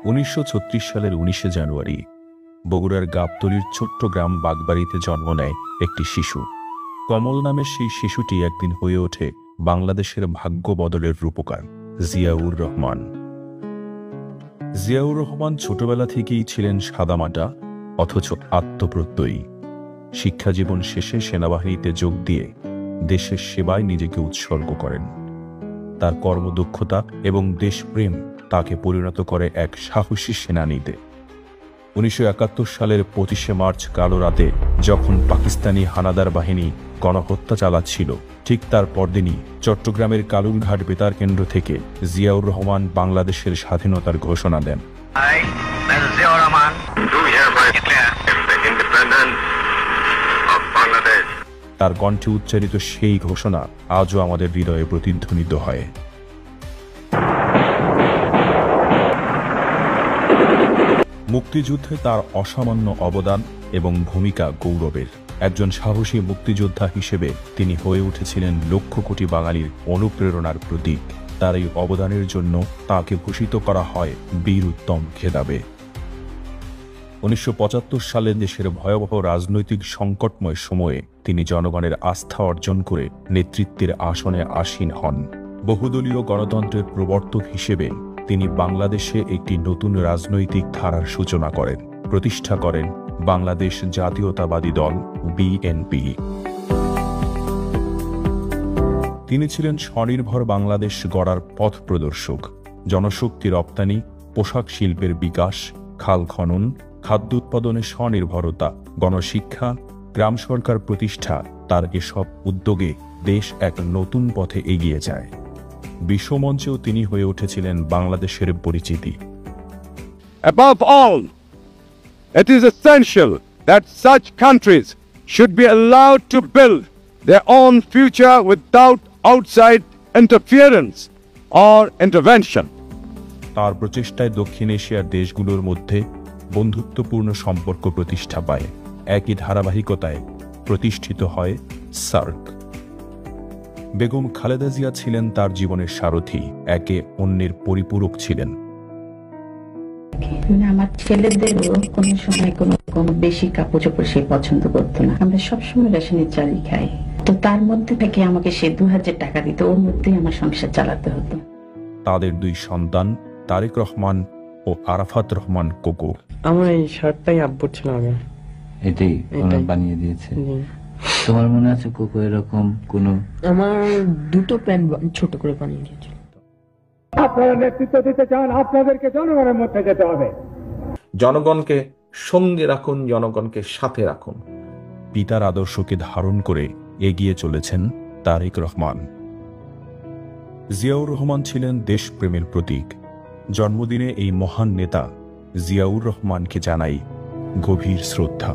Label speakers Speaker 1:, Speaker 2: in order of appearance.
Speaker 1: 1936 সালের 19 জানুয়ারি বগুড়ার গাবতলীর ছোট্ট গ্রাম বাগবাড়িতে জন্ম নেয় একটি শিশু। কমল নামের সেই শিশুটি একদিন হয়ে ওঠে বাংলাদেশের ভাগ্য বদলের রূপকার জিয়াউর রহমান। জিয়াউর রহমান ছোটবেলা থেকেই ছিলেন সাদামাটা অথচ আত্মপ্রত্যয়ী। শিক্ষাজীবন শেষে সেনাবাহিনীতে যোগ দিয়ে দেশের সেবায় নিজেকে উৎসর্গ করেন। তার কর্মদক্ষতা এবং দেশপ্রেম তাকে পরিণত করে এক সাহসী সেনানীতে। 1971 সালের 25 মার্চ কালো রাতে যখন পাকিস্তানি হানাদার বাহিনী গণহত্যা চালাচ্ছিল, ঠিক তার পরদিনই চট্টগ্রামের কালুরঘাট বেতার কেন্দ্র থেকে জিয়াউর রহমান বাংলাদেশের স্বাধীনতার ঘোষণা দেন। তার কণ্ঠে উচ্চারিত সেই ঘোষণা আজও আমাদের হৃদয়ে প্রতিধ্বনিত হয়। মুক্তিযুদ্ধে তার অসামান্য অবদান এবং ভূমিকা গৌরবের। একজন সাহসী মুক্তিযোদ্ধা হিসেবে তিনি হয়ে উঠেছিলেন লক্ষ কোটি বাঙালির অনুপ্রেরণার প্রতীক। তার এই অবদানের জন্য তাকে ভূষিত করা হয় বীর উত্তম খেতাবে। 1975 সালে দেশের ভয়াবহ রাজনৈতিক সংকটময় সময়ে তিনি জনগণের আস্থা অর্জন করে নেতৃত্বের আসনে আসীন হন। বহুদলীয় গণতন্ত্রের প্রবর্তক হিসেবে তিনি বাংলাদেশে একটি নতুন রাজনৈতিক ধারার সূচনা করেন, প্রতিষ্ঠা করেন বাংলাদেশ জাতীয়তাবাদী দল বিএনপি। তিনি ছিলেন স্বনির্ভর বাংলাদেশ গড়ার পথ প্রদর্শক। জনশক্তি রপ্তানি, পোশাক শিল্পের বিকাশ, খাল খনন, খাদ্য উৎপাদনে স্বনির্ভরতা, গণশিক্ষা, গ্রাম সরকার প্রতিষ্ঠা, তার এসব উদ্যোগে দেশ এক নতুন পথে এগিয়ে যায়। বিশ্বমঞ্চেও তিনি হয়ে উঠেছিলেন বাংলাদেশের পরিচিতি।
Speaker 2: Above all, it is essential that such countries should be allowed to build their own future without outside interference or intervention.
Speaker 1: তার প্রচেষ্টায় দক্ষিণ এশিয়ার দেশগুলোর মধ্যে বন্ধুত্বপূর্ণ সম্পর্ক প্রতিষ্ঠা পায়। একই ধারাবাহিকতায় প্রতিষ্ঠিত হয় সার্ক। বেগম খালেদা জিয়া ছিলেন তার জীবনের সারথি, একে অন্যের পরিপূরক ছিলেন।
Speaker 3: আমার ছেলেদেরও কোনো সময় কোনো বেশি কাপড় চোপড় সে পছন্দ করতো না। আমরা সবসময় রেশনের চালই খাই, তো তার মধ্যে থেকে আমাকে সে 2000 টাকা দিত, ওর মধ্যেই আমার সংসার চালাতে হতো।
Speaker 1: তাদের দুই সন্তান তারেক রহমান ও আরাফাত রহমান কোকো।
Speaker 4: আমার এই শার্টটাই আব্বুর ছিল আগে,
Speaker 5: এটাই বানিয়ে দিয়েছে। তোমার মনে আছে কোকো এরকম কোন?
Speaker 4: আমার দুটো প্যান্ট ছোট করে বানিয়ে দিয়েছিল।
Speaker 6: আপনারা নেতৃত্ব দিতে চান, আপনাদেরকে জনগণের মধ্যে যেতে হবে।
Speaker 7: জনগণকে সঙ্গে রাখুন, জনগণকে সাথে রাখুন।
Speaker 1: পিতার আদর্শকে ধারণ করে এগিয়ে চলেছেন তারেক রহমান। জিয়াউর রহমান ছিলেন দেশপ্রেমের প্রতীক। জন্মদিনে এই মহান নেতা জিয়াউর রহমানকে জানাই গভীর শ্রদ্ধা।